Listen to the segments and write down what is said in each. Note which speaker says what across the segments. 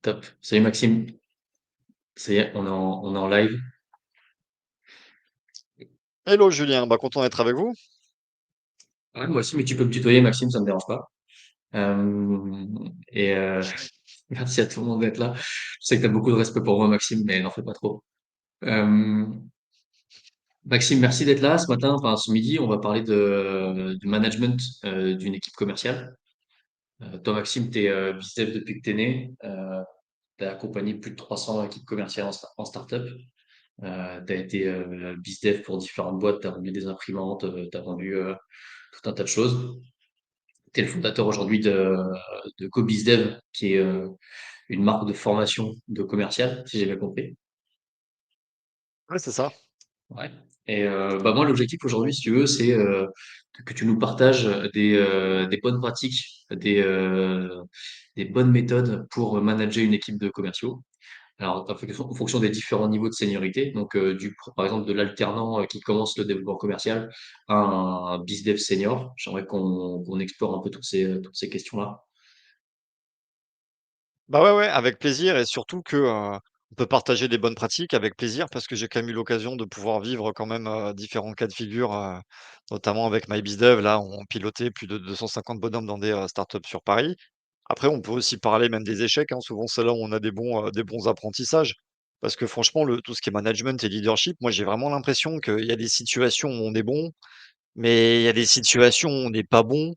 Speaker 1: Top. Salut Maxime. Ça y est, on est en live.
Speaker 2: Hello Julien, bah content d'être avec vous.
Speaker 1: Ouais, moi aussi, mais tu peux me tutoyer, Maxime, ça me dérange pas. Euh, et merci à tout le monde d'être là. Je sais que tu as beaucoup de respect pour moi, Maxime, mais n'en fais pas trop. Euh, Maxime, merci d'être là ce matin, enfin ce midi. On va parler du management d'une équipe commerciale. Toi, Maxime, tu es BizDev depuis que tu es né. Tu as accompagné plus de 300 équipes commerciales en startup. Tu as été BizDev pour différentes boîtes, tu as vendu des imprimantes, tu as vendu tout un tas de choses. Tu es le fondateur aujourd'hui de GoBizDev, qui est une marque de formation de commercial, si j'ai bien compris.
Speaker 2: Ouais, c'est ça.
Speaker 1: Ouais. Et bah moi, l'objectif aujourd'hui, si tu veux, c'est que tu nous partages des bonnes pratiques, des bonnes méthodes pour manager une équipe de commerciaux. Alors, en fonction des différents niveaux de seniorité, donc par exemple de l'alternant qui commence le développement commercial à un BizDev senior, j'aimerais qu'on explore un peu toutes ces questions-là.
Speaker 2: Bah ouais, ouais, avec plaisir et surtout que on peut partager des bonnes pratiques avec plaisir parce que j'ai quand même eu l'occasion de pouvoir vivre quand même différents cas de figure, notamment avec MyBizDev. Là, on pilotait plus de 250 bonhommes dans des startups sur Paris. Après, on peut aussi parler même des échecs, hein. Souvent, c'est là où on a des bons apprentissasages. Parce que franchement, tout ce qui est management et leadership, moi, j'ai vraiment l'impression qu'il y a des situations où on est bon. Mais il y a des situations où on n'est pas bon.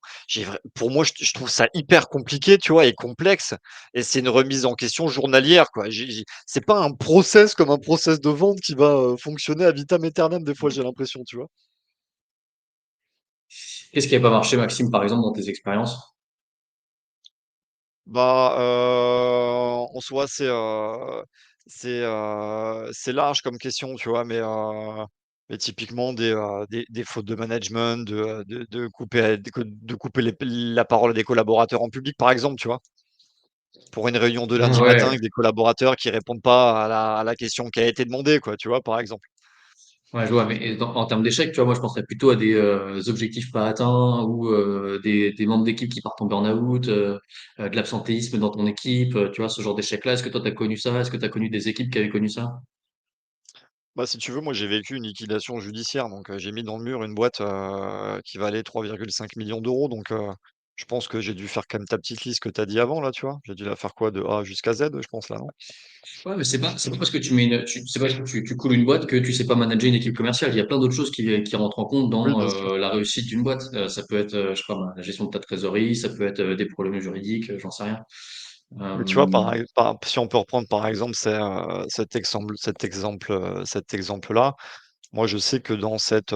Speaker 2: Pour moi, je trouve ça hyper compliqué, tu vois? Et complexe et c'est une remise en question journalière, quoi. C'est pas un process comme un process de vente qui va, fonctionner à vitam aeternam des fois, j'ai l'impression, tu vois?
Speaker 1: Qu'est-ce qui n'a pas marché, Maxime, par exemple, dans tes expériences?
Speaker 2: Bah, en soi, c'est large comme question, tu vois? Mais typiquement des fautes de management, de couper la parole à des collaborateurs en public, par exemple, tu vois? Pour une réunion de lundi matin
Speaker 1: Ouais,
Speaker 2: avec des collaborateurs qui répondent pas à la question qui a été demandée, quoi, tu vois, par exemple.
Speaker 1: ouais, je vois, mais en termes d'échecs, tu vois, moi, je penserais plutôt à des objectifs pas atteints ou des membres d'équipe qui partent en burn-out, de l'absentéisme dans ton équipe, tu vois, ce genre d'échecs-là. Est-ce que toi, tu as connu ça? Est-ce que tu as connu des équipes qui avaient connu ça?
Speaker 2: Bah, si tu veux, moi, j'ai vécu une liquidation judiciaire, donc j'ai mis dans le mur une boîte, qui valait 3,5 millions d'euros, donc je pense que j'ai dû faire quand même ta petite liste que tu as dit avant là, tu vois? J'ai dû la faire quoi? De A jusqu'à Z, je pense là, non?
Speaker 1: Ouais, mais c'est pas parce que c'est pas parce que tu coules une boîte que tu sais pas manager une équipe commerciale. Il y a plein d'autres choses qui rentrent en compte
Speaker 2: Oui,
Speaker 1: dans
Speaker 2: bien sûr.
Speaker 1: la réussite d'une boîte. Ça peut être, je sais pas, moi, la gestion de ta trésorerie, ça peut être des problèmes juridiques, j'en sais rien.
Speaker 2: Mais tu vois,
Speaker 1: Euh,
Speaker 2: si on peut reprendre par exemple cet exemple-là, moi je sais que dans cette,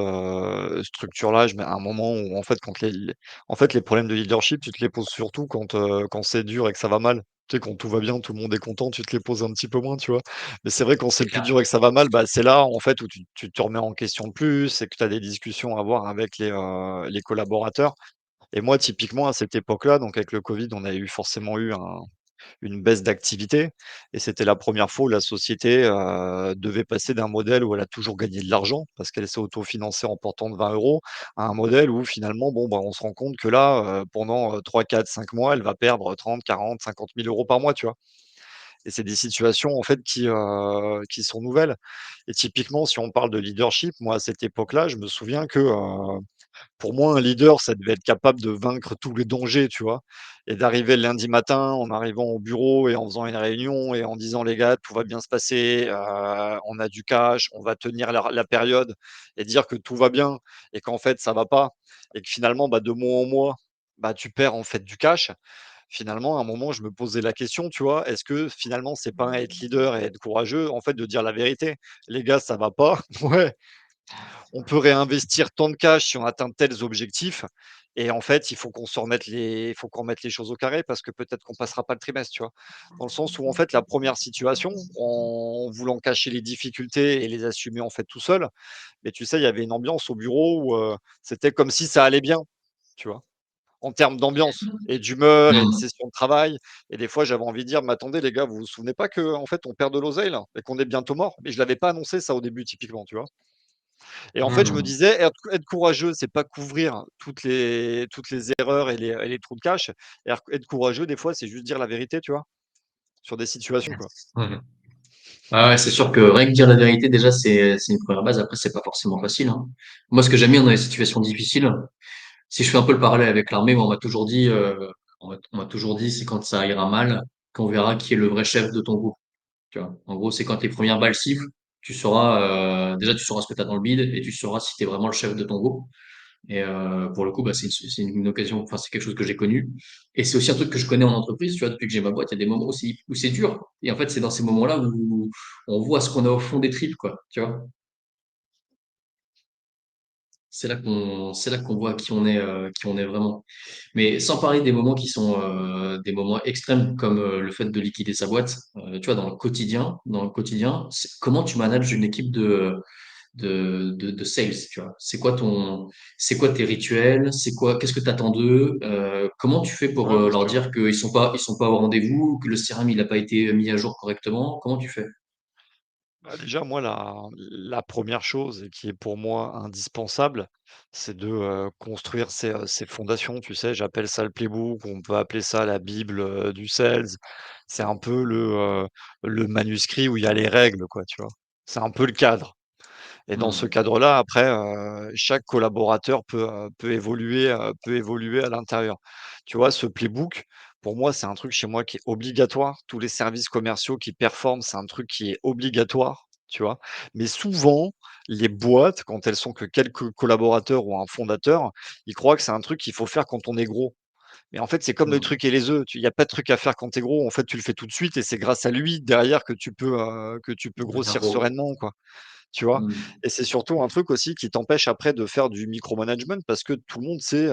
Speaker 2: structure-là, je mets un moment où en fait les problèmes de leadership, tu te les poses surtout quand c'est dur et que ça va mal. Tu sais, quand tout va bien, tout le monde est content, tu te les poses un petit peu moins, tu vois? Mais c'est vrai quand c'est
Speaker 1: c'est
Speaker 2: le plus
Speaker 1: clair.
Speaker 2: dur et que ça va mal, bah, c'est là en fait où tu te remets en question plus et que tu as des discussions à avoir avec les collaborateurs et moi typiquement à cette époque-là, donc avec le covid, on a eu forcément eu une baisse d'activité et c'était la première fois où la société, devait passer d'un modèle où elle a toujours gagné de l'argent parce qu'elle s'est autofinancée en portant de 20 € à un modèle où finalement, bon, bah, on se rend compte que là, pendant, 3-4-5 mois, elle va perdre 30-40-50 000 € par mois, tu vois? Et c'est des situations en fait qui sont nouvelles et typiquement si on parle de leadership, moi à cette époque-là, je me souviens que, pour moi, un leader, ça devait être capable de vaincre tous les dangers, tu vois? Et d'arriver le lundi matin en arrivant au bureau et en faisant une réunion et en disant: «Les gars, tout va bien se passer, on a du cash, on va tenir la période» et dire que tout va bien et qu'en fait ça va pas et que finalement, bah, de mois en mois, bah, tu perds en fait du cash. Finalement, à un moment, je me posais la question, tu vois? Est-ce que finalement, c'est pas être leader et être courageux, en fait, de dire la vérité? «Les gars, ça va pas». Ouais, on peut réinvestir tant de cash si on atteint tels objectifs et en fait, il faut qu'on remette les choses au carré parce que peut-être qu'on passera pas le trimestre, tu vois? Dans le sens où en fait, la première situation, en voulant cacher les difficultés et les assumer en fait tout seul, mais tu sais, il y avait une ambiance au bureau où, c'était comme si ça allait bien, tu vois? En termes d'ambiance et d'humeur et de
Speaker 1: Hmm.
Speaker 2: session de travail et des fois, j'avais envie de dire: «Mais attendez les gars, vous vous souvenez pas qu'en fait, on perd de l'oseille là et qu'on est bientôt mort?» mais je l'avais pas annoncé ça au début typiquement, tu vois? Et en fait, je me
Speaker 1: Hmm.
Speaker 2: disais: «Être courageux, c'est pas couvrir toutes les erreurs et les trous de cash. Être courageux, des fois, c'est juste dire la vérité», tu vois? sur des situations, quoi.
Speaker 1: Ouais. Ah ouais, c'est sûr que rien que dire la vérité, déjà, c'est une première base. Après, c'est pas forcément facile, hein. Moi, ce que j'aime bien dans les situations difficiles, si je fais un peu le parallèle avec l'armée, moi, on m'a toujours dit, on m'a toujours dit, c'est quand ça ira mal qu'on verra qui est le vrai chef de ton groupe. Tu vois. En gros, c'est quand tes premières balles sifflent, tu sauras, déjà, tu sauras ce que tu as dans le bide et tu sauras si tu es vraiment le chef de ton groupe. Et pour le coup, bah, c'est une occasion, enfin, c'est quelque chose que j'ai connu. Et c'est aussi un truc que je connais en entreprise, tu vois, depuis que j'ai ma boîte, il y a des moments où c'est dur. Et en fait, c'est dans ces moments-là où on voit ce qu'on a au fond des tripes, quoi, tu vois. C'est là qu'on voit qui on est vraiment. Mais sans parler des moments qui sont des moments extrêmes comme le fait de liquider sa boîte, tu vois, dans le quotidien, comment tu manages une équipe de sales, tu vois. C'est quoi tes rituels? Qu'est-ce que tu attends d'eux? Comment tu fais pour
Speaker 2: Ouais, bien
Speaker 1: leur
Speaker 2: sûr.
Speaker 1: dire ils sont pas au rendez-vous, que le CRM il a pas été mis à jour correctement? Comment tu fais?
Speaker 2: Bah, déjà, moi, la 1re chose et qui est pour moi indispensable, c'est de, construire ses fondations, tu sais? J'appelle ça le playbook, on peut appeler ça la bible, du sales. C'est un peu le manuscrit où il y a les règles, quoi, tu vois? C'est un peu le cadre. Et dans ce
Speaker 1: Hmm.
Speaker 2: cadre-là, après, chaque collaborateur peut évoluer à l'intérieur. Tu vois, ce playbook, pour moi, c'est un truc chez moi qui est obligatoire. Tous les services commerciaux qui performent, c'est un truc qui est obligatoire, tu vois? Mais souvent, les boîtes, quand elles sont que quelques collaborateurs ou un fondateur, ils croient que c'est un truc qu'il faut faire quand on est gros. Mais en fait, c'est comme le
Speaker 1: Hmm.
Speaker 2: truc et les œufs, il y a pas de truc à faire quand tu es gros. En fait, tu le fais tout de suite et c'est grâce à lui derrière que tu peux
Speaker 1: Devenir
Speaker 2: grossir
Speaker 1: gros.
Speaker 2: sereinement, quoi. Tu vois?
Speaker 1: Hmm.
Speaker 2: Et c'est surtout un truc aussi qui t'empêche après de faire du micromanagement parce que tout le monde sait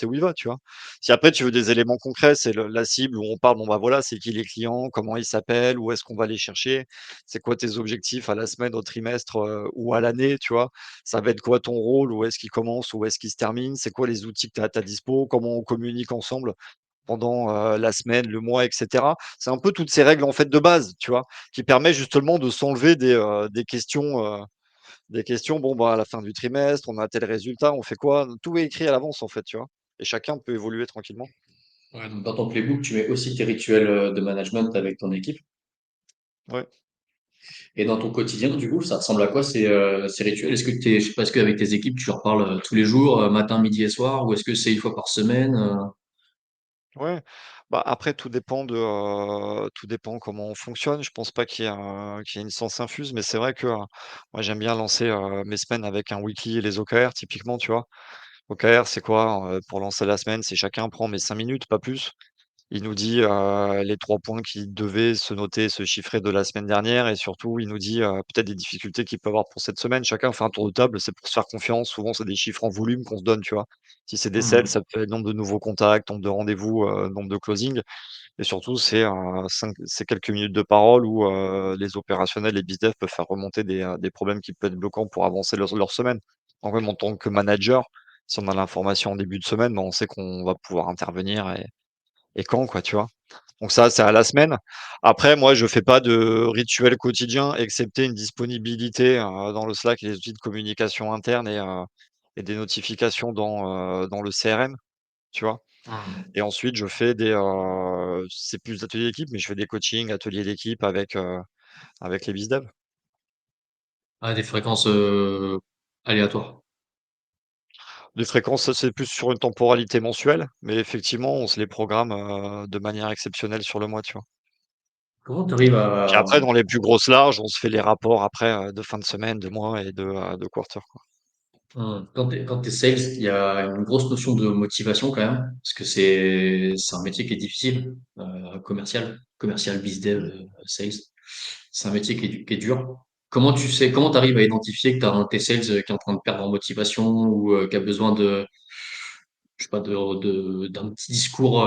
Speaker 2: où il va, tu vois? Si après tu veux des éléments concrets, c'est le la cible où on parle, bon, bah, voilà, c'est qui les clients, comment ils s'appellent, où est-ce qu'on va les chercher, c'est quoi tes objectifs à la semaine, au trimestre, ou à l'année, tu vois? Ça va être quoi ton rôle, où est-ce qu'il commence, où est-ce qu'il se termine, c'est quoi les outils que tu as à ta dispo, comment on communique ensemble pendant, la semaine, le mois et cetera. C'est un peu toutes ces règles, en fait, de base, tu vois? Qui permet justement de s'enlever des questions, bon, bah, à la fin du trimestre, on a tel résultat, on fait quoi? Tout est écrit à l'avance, en fait, tu vois? Et chacun peut évoluer tranquillement.
Speaker 1: Ouais, donc dans ton playbook, tu mets aussi tes rituels de management avec ton équipe.
Speaker 2: Ouais.
Speaker 1: Et dans ton quotidien, du coup, ça ressemble à quoi ces rituels? Je sais pas, est-ce qu'avec tes équipes, tu leur parles tous les jours, matin, midi et soir, ou est-ce que c'est une fois par semaine?
Speaker 2: Ouais. Bah, après tout dépend comment on fonctionne. Je pense pas qu'il y ait une science infuse, mais c'est vrai que, moi j'aime bien lancer, mes semaines avec un wiki et les OKR typiquement, tu vois? OKR, c'est quoi? Pour lancer la semaine, c'est chacun prend mais 5 minutes, pas plus. Il nous dit, les 3 points qui devaient se noter, se chiffrer de la semaine dernière et surtout il nous dit, peut-être des difficultés qu'il peut avoir pour cette semaine. Chacun fait un tour de table, c'est pour se faire confiance. Souvent, c'est des chiffres en volume qu'on se donne, tu vois? Si c'est des sales,
Speaker 1: Hmm.
Speaker 2: ça peut être nombre de nouveaux contacts, nombre de rendez-vous, nombre de closing et surtout c'est quelques minutes de parole où, les opérationnels, les biz dev peuvent faire remonter des problèmes qui peuvent être bloquants pour avancer leur semaine. En même en tant que manager, si on a l'information en début de semaine, bah, on sait qu'on va pouvoir intervenir et quand, quoi, tu vois? Donc ça, c'est à la semaine. Après, moi, je fais pas de rituel quotidien, excepté une disponibilité, dans le Slack et les outils de communication interne et des notifications dans le CRM, tu vois?
Speaker 1: Hmm.
Speaker 2: Et ensuite, je fais c'est plus ateliers d'équipe, mais je fais des coachings, ateliers d'équipe avec les BizDev.
Speaker 1: Ah, des fréquences aléatoires.
Speaker 2: Les fréquences, ça, c'est plus sur une temporalité mensuelle, mais effectivement, on se les programme, de manière exceptionnelle sur le mois, tu vois?
Speaker 1: Comment tu arrives
Speaker 2: Puis
Speaker 1: à...
Speaker 2: après, dans les plus grosses larges, on se fait les rapports après, de fin de semaine, de mois et de quarter, quoi.
Speaker 1: Quand t'es sales, il y a une grosse notion de motivation quand même, parce que c'est un métier qui est difficile, commercial, biz dev,
Speaker 2: Mmh.
Speaker 1: sales. C'est un métier qui est dur. Comment t'arrives à identifier que tu as un de tes sales qui est en train de perdre en motivation ou qui a besoin je sais pas, d'un petit discours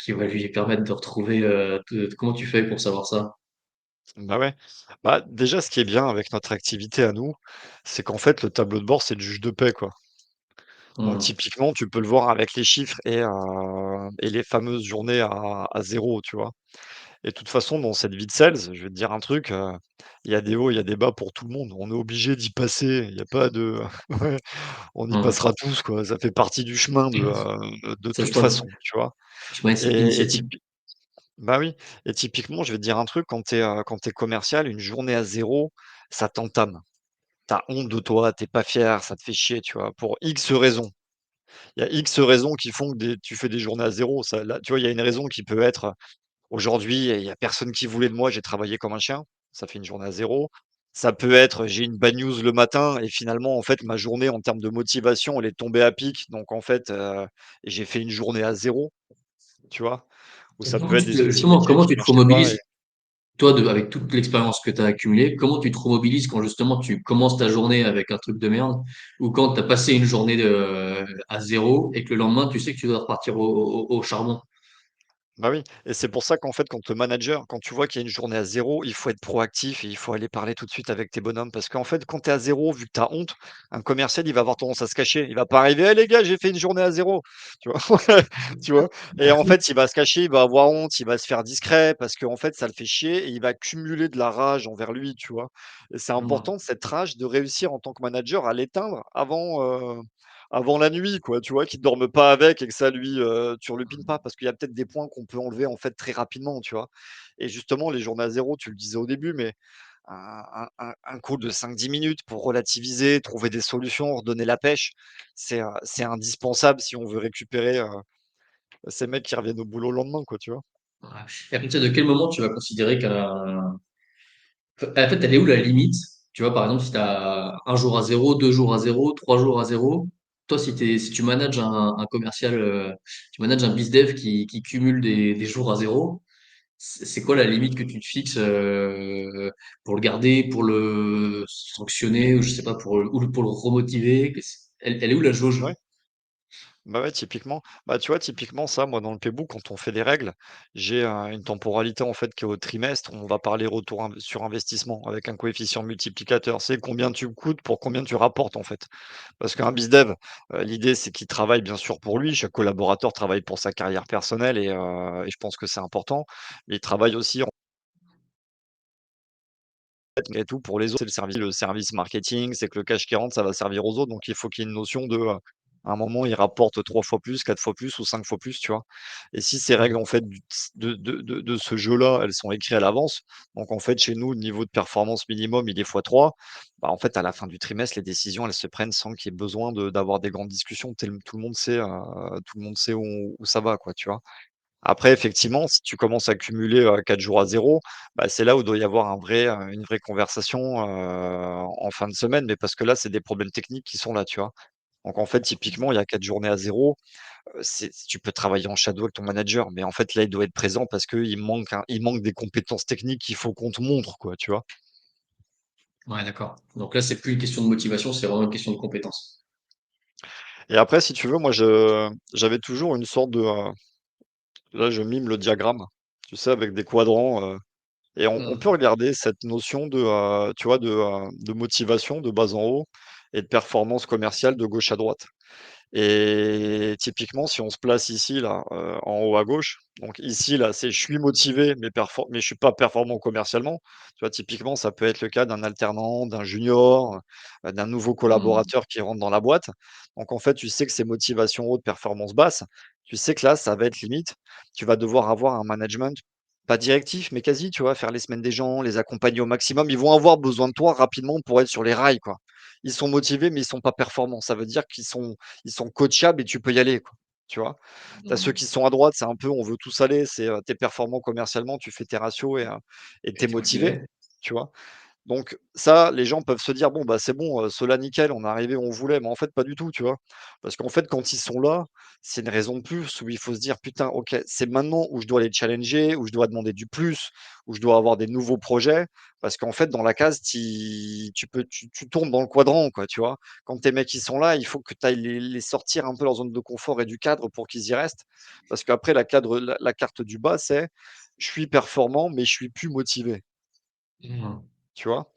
Speaker 1: qui va lui permettre de retrouver. Comment tu fais pour savoir ça?
Speaker 2: Bah, ouais. Bah, déjà, ce qui est bien avec notre activité à nous, c'est qu'en fait, le tableau de bord, c'est le juge de paix, quoi. Donc
Speaker 1: Hmm.
Speaker 2: typiquement, tu peux le voir avec les chiffres et les fameuses journées à 0, tu vois? Et de toute façon, dans cette vie de sales, je vais te dire un truc, il y a des hauts, il y a des bas pour tout le monde. On est obligé d'y passer, il y a pas de ouais, on y
Speaker 1: Hmm.
Speaker 2: passera tous, quoi. Ça fait partie du chemin de
Speaker 1: C'est le
Speaker 2: toute
Speaker 1: choix.
Speaker 2: façon, tu vois?
Speaker 1: Tu connais cette
Speaker 2: Et
Speaker 1: initiative.
Speaker 2: Bah oui, et typiquement, je vais te dire un truc, quand tu commercial, une journée à zéro, ça t'entame. T'as honte de toi, t'es pas fier, ça te fait chier, tu vois? Pour X raisons. Il y a X raisons qui font que tu fais des journées à zéro. Ça là, tu vois, il y a une raison qui peut être: aujourd'hui, il y a personne qui voulait de moi, j'ai travaillé comme un chien, ça fait une journée à zéro. Ça peut être: j'ai une bad news le matin et finalement, en fait, ma journée en termes de motivation, elle est tombée à pic, donc en fait, j'ai fait une journée à zéro, tu vois? Ou
Speaker 1: Et
Speaker 2: ça
Speaker 1: comment
Speaker 2: peut être
Speaker 1: tu
Speaker 2: des
Speaker 1: te,
Speaker 2: outils
Speaker 1: justement,
Speaker 2: métiers
Speaker 1: comment
Speaker 2: qui
Speaker 1: tu te
Speaker 2: marchaient pas.
Speaker 1: remobilises, toi, avec toute l'expérience que tu as accumulée, comment tu te remobilises quand justement tu commences ta journée avec un truc de merde ou quand tu as passé une journée à zéro et que le lendemain, tu sais que tu dois repartir au charbon?
Speaker 2: Bah oui, et c'est pour ça qu'en fait, quand le manager, quand tu vois qu'il y a une journée à zéro, il faut être proactif et il faut aller parler tout de suite avec tes bonhommes. Parce qu'en fait, quand tu es à zéro, vu que tu as honte, un commercial, il va avoir tendance à se cacher. Il va pas arriver: «Eh les gars, j'ai fait une journée à zéro.» Tu vois? Tu vois? Et en fait, il va se cacher, il va avoir honte, il va se faire discret parce qu'en fait, ça le fait chier et il va accumuler de la rage envers lui, tu vois? Et c'est
Speaker 1: Mhm.
Speaker 2: important, cette rage, de réussir en tant que manager à l'éteindre avant la nuit, quoi, tu vois? Qu'il dorme pas avec et que ça lui, turlupine pas, parce qu'il y a peut-être des points qu'on peut enlever, en fait, très rapidement, tu vois? Et justement, les journées à zéro, tu le disais au début, mais un call de 5-10 minutes pour relativiser, trouver des solutions, redonner la pêche, c'est indispensable si on veut récupérer, ces mecs qui reviennent au boulot le lendemain, quoi, tu vois?
Speaker 1: Ouais. Et à partir de quel moment tu vas considérer qu'un... En fait, elle est où la limite? Tu vois, par exemple, si tu as un jour à zéro, 2 jours à zéro, 3 jours à zéro, toi, si tu manages un commercial, tu manages un bizdev qui cumule des jours à zéro, c'est quoi la limite que tu te fixes pour le garder, pour le sanctionner, ou je sais pas, ou pour le remotiver? Elle est où la jauge?
Speaker 2: Ouais. Bah, ouais, typiquement. Bah, tu vois, typiquement, ça, moi, dans le playbook, quand on fait des règles, j'ai, une temporalité, en fait, qui est au trimestre. On va parler retour sur investissement avec un coefficient multiplicateur. C'est combien tu coûtes pour combien tu rapportes, en fait. Parce qu'un bizdev, l'idée, c'est qu'il travaille, bien sûr, pour lui. Chaque collaborateur travaille pour sa carrière personnelle et je pense que c'est important. Mais il travaille aussi, en fait, et tout pour les autres. C'est le service marketing, c'est que le cash qui rentre, ça va servir aux autres. Donc il faut qu'il y ait une notion de, à un moment, il rapporte 3 fois plus, 4 fois plus ou 5 fois plus, tu vois? Et si ces règles, en fait, de ce jeu-là, elles sont écrites à l'avance, donc en fait, chez nous, le niveau de performance minimum, il est fois 3. Bah, en fait, à la fin du trimestre, les décisions, elles se prennent sans qu'il y ait besoin d'avoir des grandes discussions. Tout le monde sait où ça va, quoi, tu vois? Après, effectivement, si tu commences à cumuler, 4 jours à zéro, bah, c'est là où doit y avoir une vraie conversation, en fin de semaine, mais parce que là, c'est des problèmes techniques qui sont là, tu vois? Donc en fait, typiquement, il y a 4 journées à zéro, tu peux travailler en shadow avec ton manager, mais en fait, là, il doit être présent parce qu'il manque des compétences techniques qu'il faut qu'on te montre, quoi, tu vois?
Speaker 1: Ouais, d'accord. Donc là, c'est plus une question de motivation, c'est vraiment une question de compétence.
Speaker 2: Et après, si tu veux, moi, j'avais toujours une sorte de, là, je mime le diagramme, tu sais, avec des quadrants, et on peut
Speaker 1: Hum,
Speaker 2: regarder cette notion tu vois, de motivation de bas en haut et de performance commerciale de gauche à droite. Et typiquement, si on se place ici, là, en haut à gauche, donc ici, là, c'est: je suis motivé, mais je suis pas performant commercialement. Tu vois, typiquement, ça peut être le cas d'un alternant, d'un junior, d'un nouveau
Speaker 1: hum,
Speaker 2: collaborateur qui rentre dans la boîte. Donc en fait, tu sais que c'est motivation haute, performance basse. Tu sais que là, ça va être limite. Tu vas devoir avoir un management, pas directif, mais quasi, tu vois? Faire les semaines des gens, les accompagner au maximum. Ils vont avoir besoin de toi rapidement pour être sur les rails, quoi. Ils sont motivés, mais ils sont pas performants. Ça veut dire qu'ils sont coachables et tu peux y aller, quoi, tu vois? Tu as ceux
Speaker 1: hum.
Speaker 2: qui sont à droite, c'est un peu on veut tous aller, c'est, tu es performant commercialement, tu fais tes ratios et
Speaker 1: Et
Speaker 2: tu es
Speaker 1: t'es
Speaker 2: motivé,
Speaker 1: motivé?
Speaker 2: tu vois? Donc ça, les gens peuvent se dire: «Bon, bah, c'est bon, ceux-là nickel, on est arrivé où on voulait», mais en fait pas du tout, tu vois? Parce qu'en fait, quand ils sont là, c'est une raison de plus où il faut se dire: «Putain, OK, c'est maintenant où je dois les challenger, où je dois demander du plus, où je dois avoir des nouveaux projets». Parce qu'en fait, dans la case, tu tournes dans le quadrant, quoi, tu vois? Quand tes mecs, ils sont là, il faut que tu ailles les sortir un peu de leur zone de confort et du cadre pour qu'ils y restent. Parce qu'après la carte du bas, c'est: «Je suis performant, mais je suis plus motivé»,
Speaker 1: Hum.
Speaker 2: tu vois?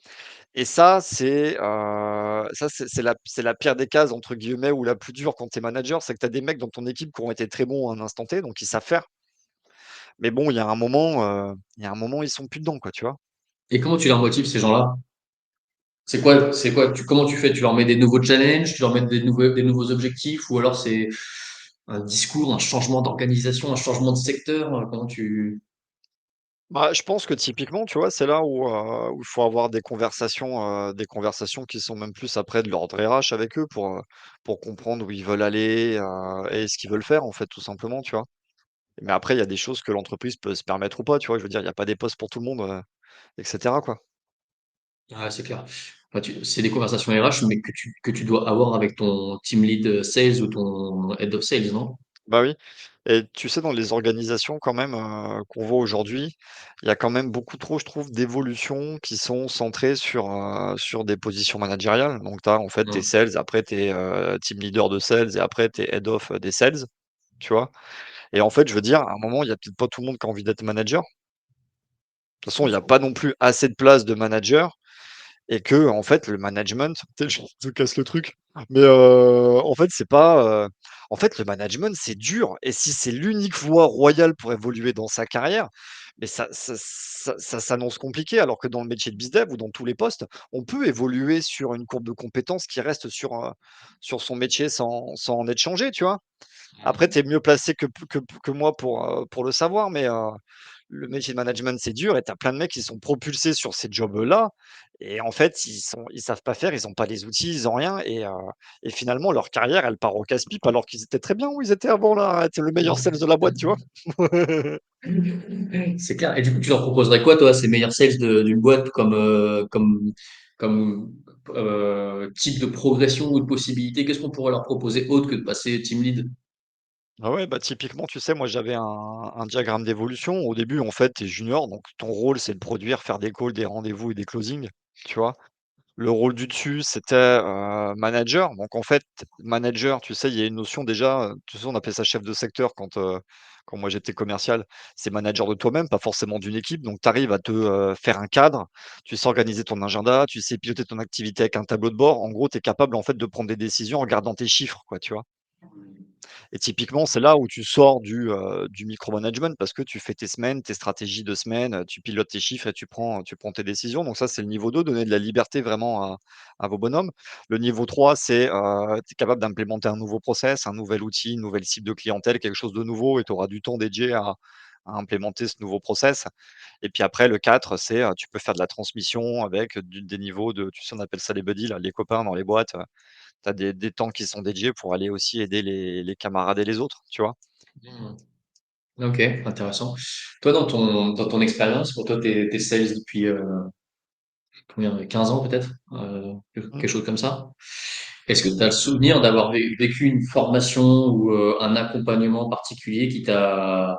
Speaker 2: Et ça, c'est la pire des cases entre guillemets ou la plus dure quand tu es manager, c'est que tu as des mecs dans ton équipe qui ont été très bons à un instant T, donc ils savent faire. Mais bon, il y a un moment, ils sont plus dedans, quoi, tu vois?
Speaker 1: Et comment tu les remotives, ces gens-là? Comment tu fais? Tu leur mets des nouveaux challenges, tu leur mets des nouveaux objectifs, ou alors c'est un discours, un changement d'organisation, un changement de secteur? Comment tu...
Speaker 2: Bah, je pense que typiquement, tu vois, c'est là où il faut avoir des conversations qui sont même plus après de l'ordre RH avec eux pour comprendre où ils veulent aller, et ce qu'ils veulent faire en fait, tout simplement, tu vois? Mais après, il y a des choses que l'entreprise peut se permettre ou pas, tu vois? Je veux dire, il y a pas des postes pour tout le monde, et cetera, quoi.
Speaker 1: Ouais, c'est clair. Enfin, c'est des conversations RH, mais que tu dois avoir avec ton team lead sales ou ton head of sales, non?
Speaker 2: Bah, oui, et tu sais, dans les organisations quand même, qu'on voit aujourd'hui, il y a quand même beaucoup trop, je trouve, d'évolutions qui sont centrées sur des positions managériales. Donc tu as en fait tes
Speaker 1: Ouais.
Speaker 2: sales, après tu es, team leader de sales et après tu es head of, des sales, tu vois? Et en fait, je veux dire, à un moment, il y a peut-être pas tout le monde qui a envie d'être manager. De toute façon,
Speaker 1: Pas
Speaker 2: il y a
Speaker 1: faux.
Speaker 2: pas non plus assez de place de manager. Et que en fait, le management, tu sais, je te casse le truc, mais en fait, c'est pas, en fait, le management, c'est dur et si c'est l'unique voie royale pour évoluer dans sa carrière, mais ça s'annonce compliqué. Alors que dans le métier de bizdev ou dans tous les postes, on peut évoluer sur une courbe de compétences qui reste sur son métier sans en être changé, tu vois? Après, tu es mieux placé que moi pour le savoir, mais le métier de management, c'est dur et tu as plein de mecs qui sont propulsés sur ces jobs-là et en fait, ils savent pas faire, ils ont pas les outils, ils ont rien et finalement leur carrière, elle part au casse-pipe alors qu'ils étaient très bien où ils étaient avant là, tu le meilleur sales de la boîte, tu vois?
Speaker 1: C'est clair. Et du coup, tu leur proposerais quoi, toi, ces meilleurs sales d'une boîte comme type de progression ou de possibilité? Qu'est-ce qu'on pourrait leur proposer autre que de passer team lead?
Speaker 2: Ah ouais, bah, typiquement, tu sais, moi j'avais un diagramme d'évolution. Au début, en fait, tu es junior, donc ton rôle, c'est de produire, faire des calls, des rendez-vous et des closings, tu vois? Le rôle du dessus, c'était, manager. Donc en fait, manager, tu sais, il y a une notion déjà, tu sais, on appelait ça chef de secteur quand moi j'étais commercial. C'est manager de toi-même, pas forcément d'une équipe. Donc tu arrives à te, faire un cadre, tu sais organiser ton agenda, tu sais piloter ton activité avec un tableau de bord. En gros, tu es capable, en fait, de prendre des décisions en regardant tes chiffres, quoi, tu vois? Et typiquement, c'est là où tu sors du micromanagement parce que tu fais tes semaines, tes stratégies de semaine, tu pilotes tes chiffres et tu prends tes décisions. Donc ça, c'est le niveau 2, donner de la liberté vraiment à vos bonhommes. Le niveau 3, c'est, tu es capable d'implémenter un nouveau process, un nouvel outil, une nouvelle cible de clientèle, quelque chose de nouveau et tu auras du temps dédié à implémenter ce nouveau process. Et puis après, le 4, c'est, tu peux faire de la transmission avec des niveaux de, tu sais, on appelle ça les buddies là, les copains dans les boîtes. Tu as des temps qui sont dédiés pour aller aussi aider les camarades et les autres, tu vois?
Speaker 1: Hmm. Ok, intéressant. Toi, dans ton expérience, pour toi, t'es sales depuis combien, 15 ans peut-être,
Speaker 2: Mmh.
Speaker 1: quelque chose comme ça. Est-ce que tu as le souvenir d'avoir vécu une formation ou un accompagnement particulier qui t'a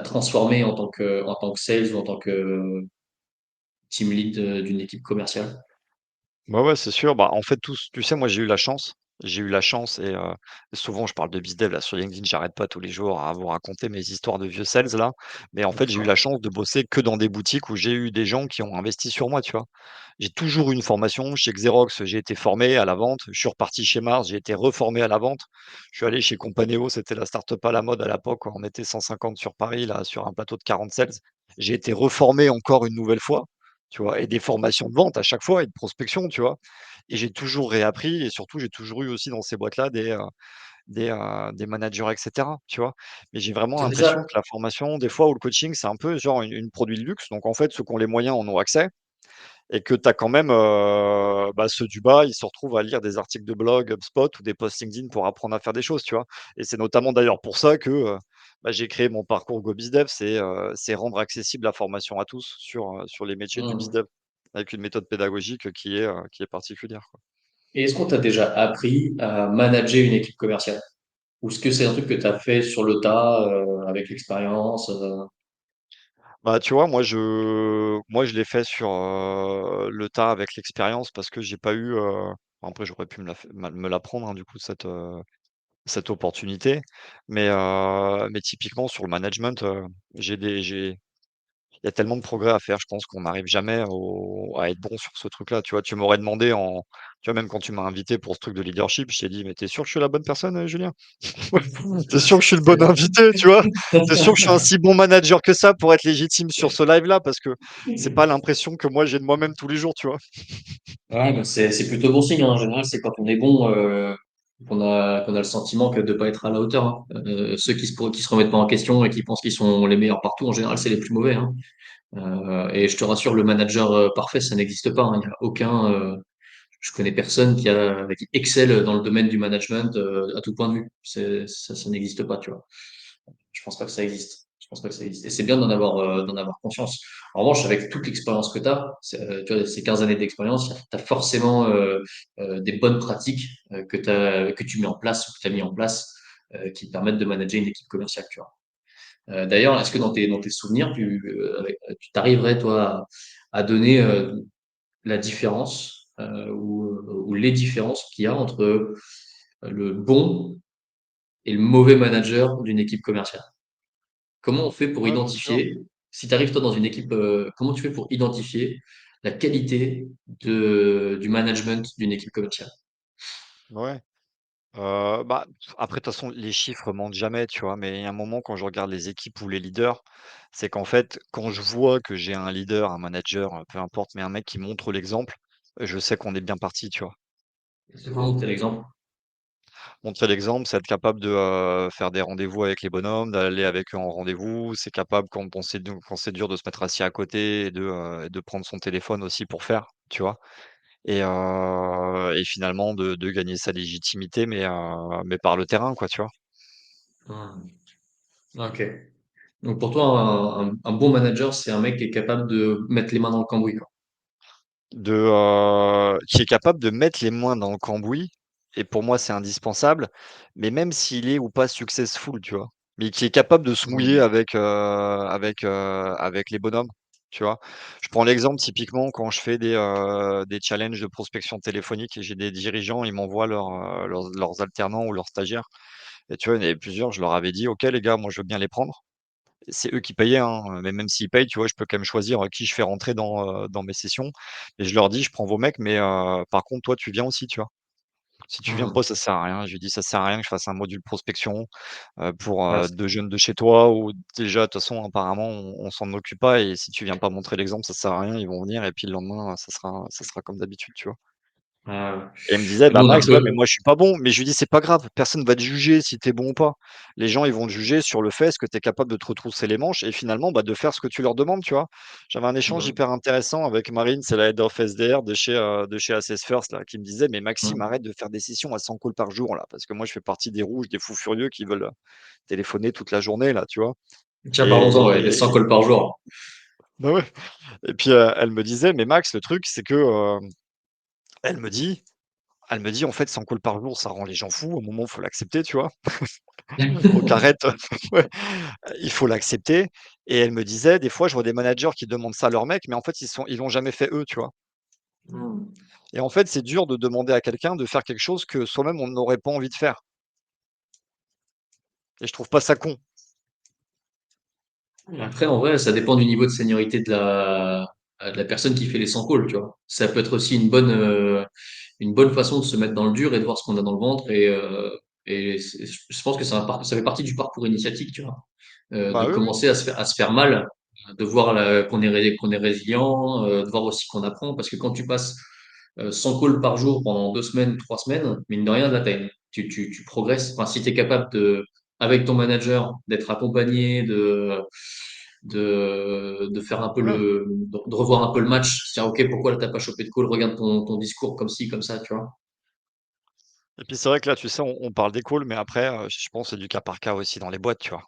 Speaker 1: transformé en tant que sales ou en tant que team lead d'une équipe commerciale?
Speaker 2: Ouais, ouais, c'est sûr. Bah, en fait, tous tu sais, moi, j'ai eu la chance et souvent je parle de bizdev là sur LinkedIn, j'arrête pas tous les jours à vous raconter mes histoires de vieux sales là. Mais en fait, j'ai eu la chance de bosser que dans des boutiques où j'ai eu des gens qui ont investi sur moi, tu vois? J'ai toujours eu une formation. Chez Xerox, j'ai été formé à la vente. Je suis reparti chez Mars, j'ai été reformé à la vente. Je suis allé chez Companeo, c'était la start-up à la mode à l'époque, quand on était 150 sur Paris, là, sur un plateau de 40 sales. J'ai été reformé encore une nouvelle fois, tu vois? Et des formations de vente à chaque fois et de prospection, tu vois? Et j'ai toujours réappris et surtout, j'ai toujours eu aussi dans ces boîtes-là des managers et cetera, tu vois? Mais j'ai vraiment
Speaker 1: C'est
Speaker 2: l'impression
Speaker 1: déjà.
Speaker 2: que la formation, des fois, ou le coaching, c'est un peu genre une produit de luxe. Donc en fait, ceux qui ont les moyens en ont accès et que tu as quand même, bah, ceux du bas, ils se retrouvent à lire des articles de blog HubSpot ou des posts LinkedIn pour apprendre à faire des choses, tu vois? Et c'est notamment d'ailleurs pour ça que, bah, j'ai créé mon parcours GoBizDev, c'est rendre accessible la formation à tous sur les métiers du
Speaker 1: Hmm.
Speaker 2: bizdev, avec une méthode pédagogique qui est particulière, quoi.
Speaker 1: Et est-ce qu'on t'a déjà appris à manager une équipe commerciale? Ou est-ce que c'est un truc que tu as fait sur le tas, avec l'expérience?
Speaker 2: Bah, tu vois, moi je l'ai fait sur, le tas avec l'expérience parce que j'ai pas eu, après j'aurais pu me l'apprendre, hein, du coup cette opportunité. Mais typiquement sur le management, j'ai il y a tellement de progrès à faire, je pense qu'on n'arrive jamais à être bon sur ce truc-là, tu vois? Tu m'aurais demandé tu vois, même quand tu m'as invité pour ce truc de leadership, je t'ai dit: «Mais tu es sûr que je suis la bonne personne, Julien? Tu es sûr que je suis le bon invité?» Tu vois? «Tu es sûr que je suis un si bon manager que ça pour être légitime sur ce live-là?» Parce que c'est pas l'impression que moi j'ai de moi-même tous les jours, tu vois?
Speaker 1: Ouais, bah, c'est plutôt bon signe, hein. En général, c'est quand on est bon, qu'on a le sentiment que de pas être à la hauteur, hein. Ceux qui se remettent pas en question et qui pensent qu'ils sont les meilleurs partout, en général, c'est les plus mauvais, hein. Et je te rassure, le manager parfait, ça n'existe pas, hein. Il y a aucun, je connais personne qui excelle dans le domaine du management à tout point de vue. Ça n'existe pas, tu vois. Je pense pas que ça existe. Je pense pas que ça existe. Et c'est bien d'en avoir conscience. En revanche, avec toute l'expérience que tu as, tu vois, ces 15 années d'expérience, tu as forcément des bonnes pratiques que tu mets en place ou que tu as mis en place qui te permettent de manager une équipe commerciale, tu vois. D'ailleurs, est-ce que dans tes souvenirs, tu t'arriverais, toi, à donner la différence ou les différences qu'il y a entre le bon et le mauvais manager d'une équipe commerciale? Comment on fait pour
Speaker 2: Ouais, bien sûr.
Speaker 1: identifier, si tu arrives toi dans une équipe, comment tu fais pour identifier la qualité du management d'une équipe commerciale?
Speaker 2: Ouais. Bah, après de toute façon, les chiffres mentent jamais, tu vois? Mais il y a un moment quand je regarde les équipes ou les leaders, c'est qu'en fait, quand je vois que j'ai un leader, un manager, peu importe, mais un mec qui montre l'exemple, je sais qu'on est bien parti, tu vois?
Speaker 1: C'est vraiment quel exemple?
Speaker 2: Montrer l'exemple, c'est être capable de, faire des rendez-vous avec les bonhommes, d'aller avec eux en rendez-vous. C'est capable quand c'est dur de se mettre assis à côté et de prendre son téléphone aussi pour faire, tu vois? Et finalement de gagner sa légitimité, mais par le terrain, quoi, tu vois?
Speaker 1: Mmh. OK. Donc pour toi, un bon manager, c'est un mec qui est capable de mettre les mains dans le cambouis, quoi.
Speaker 2: Qui est capable de mettre les mains dans le cambouis et pour moi, c'est indispensable, mais même s'il est ou pas successful, tu vois? Mais qui est capable de se mouiller
Speaker 1: Mmh.
Speaker 2: avec les bonhommes, tu vois? Je prends l'exemple typiquement quand je fais des challenges de prospection téléphonique et j'ai des dirigeants, ils m'envoient leurs alternants ou leurs stagiaires et tu vois, il y en avait plusieurs, je leur avais dit: «OK les gars, moi je veux bien les prendre». C'est eux qui payaient, hein, mais même s'ils payent, tu vois, je peux quand même choisir, qui je fais rentrer dans mes sessions et je leur dis: «Je prends vos mecs, mais par contre, toi, tu viens aussi», tu vois? «Si tu viens
Speaker 1: Mmh.
Speaker 2: pas, ça sert à rien». Je lui dis: «Ça sert à rien que je fasse un module prospection, pour,
Speaker 1: Ouais,
Speaker 2: 2 jeunes de chez toi où déjà, de toute façon, apparemment, on s'en occupe pas et si tu viens pas montrer l'exemple, ça sert à rien, ils vont venir et puis le lendemain, ça sera comme d'habitude», tu vois?
Speaker 1: ouais.
Speaker 2: Et elle me disait:
Speaker 1: Et
Speaker 2: «Bah,
Speaker 1: nous, on a un
Speaker 2: Max, ouais, mais
Speaker 1: peu.
Speaker 2: moi, je suis pas bon». Mais je lui dis: «C'est pas grave, personne va te juger si tu es bon ou pas. Les gens, ils vont te juger sur le fait, est-ce que tu es capable de te retrousser les manches et finalement, bah, de faire ce que tu leur demandes», tu vois? J'avais un échange
Speaker 1: Ouais.
Speaker 2: hyper intéressant avec Marine, c'est la head of SDR de chez Assess First là, qui me disait: «Mais Maxime,
Speaker 1: Mmh.
Speaker 2: arrête de faire des sessions à 100 calls par jour là, parce que moi, je fais partie des rouges, des fous furieux qui veulent, téléphoner toute la journée là», tu vois?
Speaker 1: Tiens, parlons-en, ouais, les 100
Speaker 2: Et
Speaker 1: calls par jour.
Speaker 2: bah, ouais et puis, elle me disait: «Mais Max, le truc, c'est que», elle me dit elle me dit: «En fait, 100 calls par jour, ça rend les gens fous. Au moment, il faut l'accepter», tu vois? Donc arrête, ouais, il faut l'accepter et elle me disait: «Des fois, je vois des managers qui demandent ça à leurs mecs, mais en fait, ils l'ont jamais fait eux», tu vois?
Speaker 1: Mmh.
Speaker 2: Et en fait, c'est dur de demander à quelqu'un de faire quelque chose que soi-même on n'aurait pas envie de faire et je trouve pas ça con.
Speaker 1: Après, en vrai, ça dépend du niveau de seniorité de la personne qui fait les 100 calls, tu vois. Ça peut être aussi une bonne façon de se mettre dans le dur et de voir ce qu'on a dans le ventre. Je pense que ça fait partie du parcours initiatique, tu vois. De
Speaker 2: Bah, oui, oui.
Speaker 1: commencer à se faire mal, de voir qu'on est résilient, de voir aussi qu'on apprend. Parce que quand tu passes 100 calls par jour pendant 2 semaines, 3 semaines, mine de rien, là, tu progresses. Enfin, si tu es capable avec ton manager, d'être accompagné, de faire un peu
Speaker 2: Ouais
Speaker 1: de revoir un peu le match, se dire, OK, pourquoi là, t'as pas chopé de call, regarde ton discours comme ci, comme ça, tu vois.
Speaker 2: et puis c'est vrai que là, tu sais, on parle des calls, mais après, je pense que c'est du cas par cas aussi dans les boîtes, tu vois?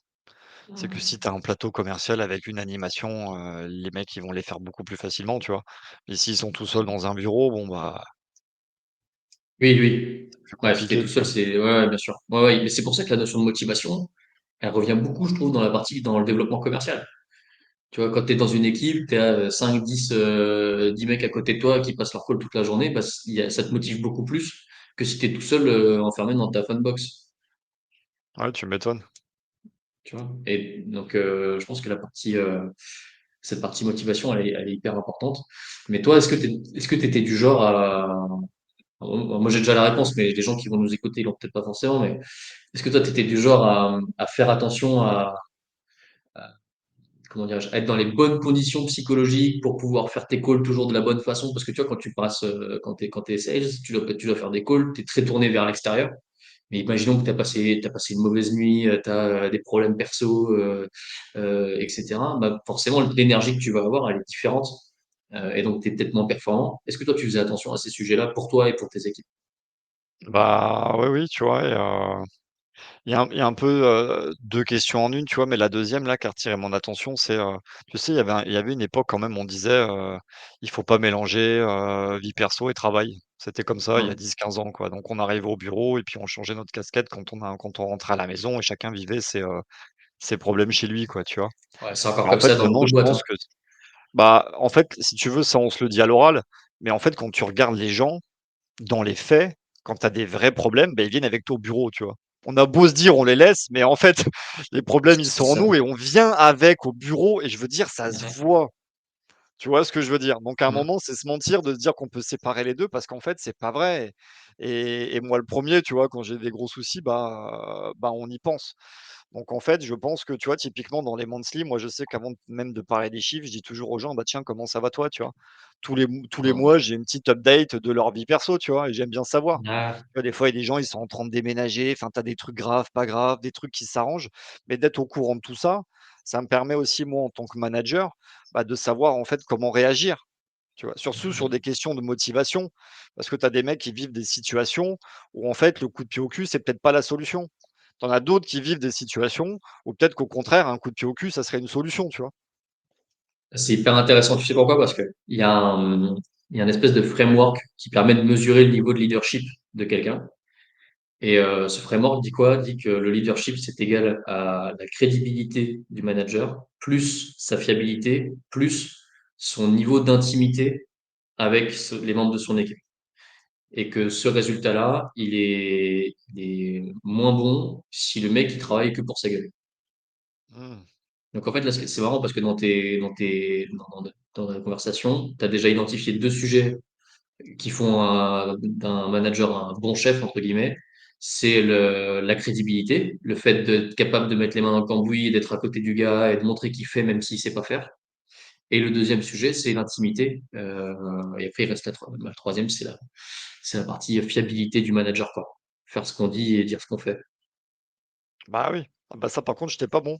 Speaker 2: C'est que si tu as un plateau commercial avec une animation, les mecs, ils vont les faire beaucoup plus facilement, tu vois? Mais s'ils sont tout seuls dans un bureau, bon, bah,
Speaker 1: Oui, oui.
Speaker 2: plus
Speaker 1: Ouais, si t'es
Speaker 2: compliqué,
Speaker 1: tout
Speaker 2: tu
Speaker 1: seul,
Speaker 2: vois?
Speaker 1: c'est, ouais, ouais, bien sûr. Ouais, ouais, mais c'est pour ça que la notion de motivation, elle revient beaucoup, je trouve, dans le développement commercial. Tu vois, quand tu es dans une équipe, tu as 5, 10, 10 mecs à côté de toi qui passent leur call toute la journée, bah, ça te motive beaucoup plus que si tu es tout seul enfermé dans ta fanbox.
Speaker 2: Ouais, tu m'étonnes.
Speaker 1: Tu vois. Et donc, je pense que cette partie motivation, elle est hyper importante. Mais toi, est-ce que tu étais du genre à. Moi, j'ai déjà la réponse, mais les gens qui vont nous écouter, ils l'ont peut-être pas forcément. Mais est-ce que toi, tu étais du genre à faire attention comment dirais-je, à être dans les bonnes conditions psychologiques pour pouvoir faire tes calls toujours de la bonne façon? Parce que tu vois, quand tu passes, quand t'es sales, tu dois faire des calls, tu es très tourné vers l'extérieur. Mais imaginons que t'as passé une mauvaise nuit, tu as des problèmes perso, etc. Bah, forcément, l'énergie que tu vas avoir, elle est différente. Et donc, tu es peut-être moins performant. Est-ce que toi, tu faisais attention à ces sujets-là pour toi et pour tes équipes?
Speaker 2: Bah, oui, oui, tu vois? Et il y a un peu, 2 questions en une, tu vois? Mais la deuxième là qui a retiré mon attention, c'est, tu sais, il y avait une époque quand même, on disait, «Il faut pas mélanger, vie perso et travail». C'était comme ça il y a
Speaker 1: Ouais.
Speaker 2: 10 15 ans, quoi. Donc on arrivait au bureau et puis on changeait notre casquette quand on rentrait à la maison et chacun vivait ses problèmes chez lui, quoi, tu vois?
Speaker 1: Ouais, c'est encore
Speaker 2: Alors en
Speaker 1: comme
Speaker 2: fait,
Speaker 1: ça dans
Speaker 2: maintenant,
Speaker 1: beaucoup de
Speaker 2: je
Speaker 1: boîtes, hein.
Speaker 2: pense que bah, en fait, si tu veux, ça, on se le dit à l'oral, mais en fait, quand tu regardes les gens, dans les faits, quand tu as des vrais problèmes, ils viennent avec toi au bureau, tu vois? On a beau se dire: «On les laisse», mais en fait, les problèmes, ils
Speaker 1: C'est
Speaker 2: sont en
Speaker 1: ça.
Speaker 2: nous et on vient avec au bureau et je veux dire, ça se
Speaker 1: Ouais.
Speaker 2: voit. Tu vois ce que je veux dire? Donc à un
Speaker 1: Ouais.
Speaker 2: moment, c'est se mentir de se dire qu'on peut séparer les 2 parce qu'en fait, c'est pas vrai et moi le premier, tu vois, quand j'ai des gros soucis, on y pense. Donc en fait, je pense que, tu vois, typiquement dans les monthly, moi je sais qu'avant même de parler des chiffres, je dis toujours aux gens: «Bah tiens, comment ça va toi?» tu vois? Tous les
Speaker 1: Ouais.
Speaker 2: mois, j'ai une petite update de leur vie perso, tu vois? Et j'aime bien savoir.
Speaker 1: Ah,
Speaker 2: Tu vois, des fois, il y a des gens, ils sont en train de déménager, enfin, tu as des trucs graves, pas graves, des trucs qui s'arrangent, mais d'être au courant de tout ça, ça me permet aussi, moi, en tant que manager, de savoir, en fait, comment réagir, tu vois? Surtout sur des questions de motivation, parce que tu as des mecs qui vivent des situations où, en fait, le coup de pied au cul, c'est peut-être pas la solution. Tu en as d'autres qui vivent des situations où peut-être qu'au contraire, un coup de pied au cul, ça serait une solution, tu vois?
Speaker 1: c'est hyper intéressant. Tu sais pourquoi? Parce que il y a une espèce de framework qui permet de mesurer le niveau de leadership de quelqu'un. Et ce framework dit quoi? Dit que le leadership, c'est égal à la crédibilité du manager, plus sa fiabilité, plus son niveau d'intimité avec les membres de son équipe. Et que ce résultat-là, il est moins bon si le mec il travaille que pour sa gueule.
Speaker 2: Mmh.
Speaker 1: Donc en fait, là, c'est marrant parce que dans la conversation, tu as déjà identifié deux sujets qui font d'un manager un bon chef, entre guillemets. C'est la crédibilité, le fait d'être capable de mettre les mains dans le cambouis, d'être à côté du gars et de montrer qu'il fait même s'il sait pas faire. Et le deuxième sujet, c'est l'intimité. Et après, il reste la troisième, c'est la partie fiabilité du manager, quoi. Faire ce qu'on dit et dire ce qu'on fait.
Speaker 2: Bah oui. Ah bah ça par contre, j'étais pas bon.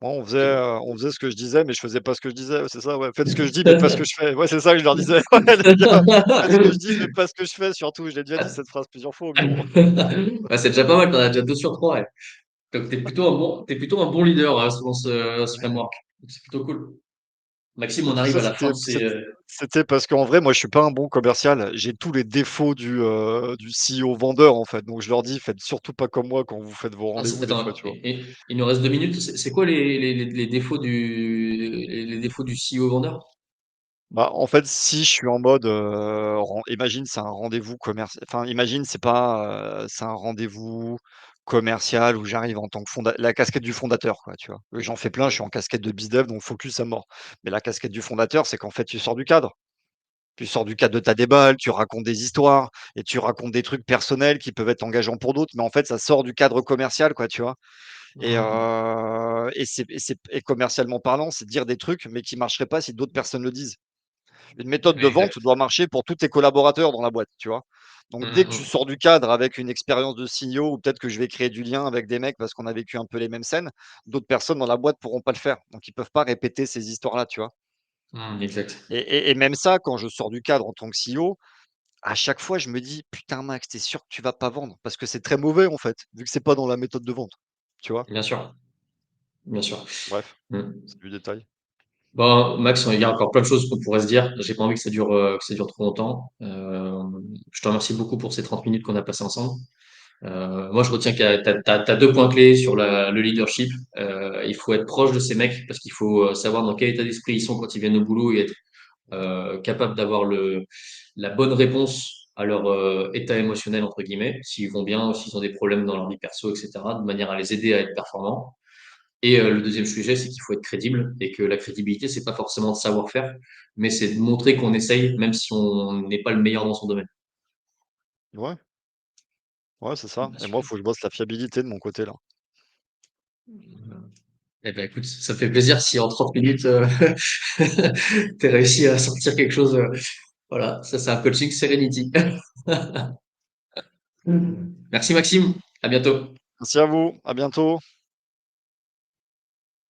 Speaker 2: Moi,
Speaker 1: Ok.
Speaker 2: on faisait ce que je disais, mais je faisais pas ce que je disais. Ouais, c'est ça, ouais. Faites ce que je dis, mais pas ce que je fais. Ouais, c'est ça que je leur disais. Ouais, les gars, faites ce que je dis, mais pas ce que je fais surtout. Je l'ai déjà dit cette phrase plusieurs fois au bureau.
Speaker 1: Ouais, c'est déjà pas mal, t'en as déjà 2 sur 3. Ouais. Donc, t'es plutôt un bon leader selon ce framework. Donc, c'est plutôt cool. Maxime,
Speaker 2: Mais
Speaker 1: on
Speaker 2: tout
Speaker 1: arrive
Speaker 2: ça,
Speaker 1: à la fin de ces.
Speaker 2: c'était parce qu'en vrai, moi, je suis pas un bon commercial. J'ai tous les défauts du CEO vendeur, en fait. Donc je leur dis: «Faites surtout pas comme moi quand vous faites vos rendez-vous» des fois,
Speaker 1: Attends,
Speaker 2: tu vois?
Speaker 1: il nous reste 2 minutes. C'est quoi les défauts les défauts du CEO vendeur?
Speaker 2: Bah, en fait, si je suis en mode, ren imagine c'est un rendez-vous commercial. Enfin, imagine c'est un rendez-vous commercial où j'arrive en tant que la casquette du fondateur, quoi, tu vois? J'en fais plein, je suis en casquette de bizdev, donc focus à mort. Mais la casquette du fondateur, c'est qu'en fait, tu sors du cadre. Tu sors du cadre de ta déballe, tu racontes des histoires et tu racontes des trucs personnels qui peuvent être engageants pour d'autres, mais en fait, ça sort du cadre commercial, quoi, tu vois?
Speaker 1: Mmh.
Speaker 2: Et commercialement parlant, c'est de dire des trucs, mais qui marcheraient pas si d'autres personnes le disent. Une méthode de vente
Speaker 1: Exact.
Speaker 2: doit marcher pour tous tes collaborateurs dans la boîte, tu vois? Donc dès que tu
Speaker 1: Mmh.
Speaker 2: sors du cadre avec une expérience de CEO ou peut-être que je vais créer du lien avec des mecs parce qu'on a vécu un peu les mêmes scènes, d'autres personnes dans la boîte pourront pas le faire. Donc ils peuvent pas répéter ces histoires-là, tu vois?
Speaker 1: Exact.
Speaker 2: Et même ça, quand je sors du cadre en tant que CEO, à chaque fois je me dis: «Putain Max, tu es sûr que tu vas pas vendre?» parce que c'est très mauvais en fait, vu que c'est pas dans la méthode de vente, tu vois?
Speaker 1: Bien sûr, bien sûr.
Speaker 2: Bref,
Speaker 1: Mmh.
Speaker 2: c'est du détail.
Speaker 1: Bon, Max, il y a encore plein de choses qu'on pourrait se dire. J'ai pas envie que ça dure trop longtemps. Je te remercie beaucoup pour ces 30 minutes qu'on a passées ensemble. Moi, je retiens que tu as deux points clés sur le leadership. Il faut être proche de ces mecs parce qu'il faut savoir dans quel état d'esprit ils sont quand ils viennent au boulot et être capable d'avoir la bonne réponse à leur état émotionnel, entre guillemets, s'ils vont bien ou s'ils ont des problèmes dans leur vie perso, etc., de manière à les aider à être performants. Et le deuxième sujet, c'est qu'il faut être crédible et que la crédibilité, c'est pas forcément de savoir-faire, mais c'est de montrer qu'on essaye, même si on n'est pas le meilleur dans son domaine.
Speaker 2: Ouais, ouais, c'est ça
Speaker 1: Bah,
Speaker 2: et moi,
Speaker 1: super.
Speaker 2: il faut que je bosse la fiabilité de mon côté là.
Speaker 1: Eh ben, écoute, ça fait plaisir si en 30 minutes, tu as réussi à sortir quelque chose. Voilà, ça c'est un coaching Serenity. Merci Maxime. À bientôt.
Speaker 2: Merci à vous, à bientôt.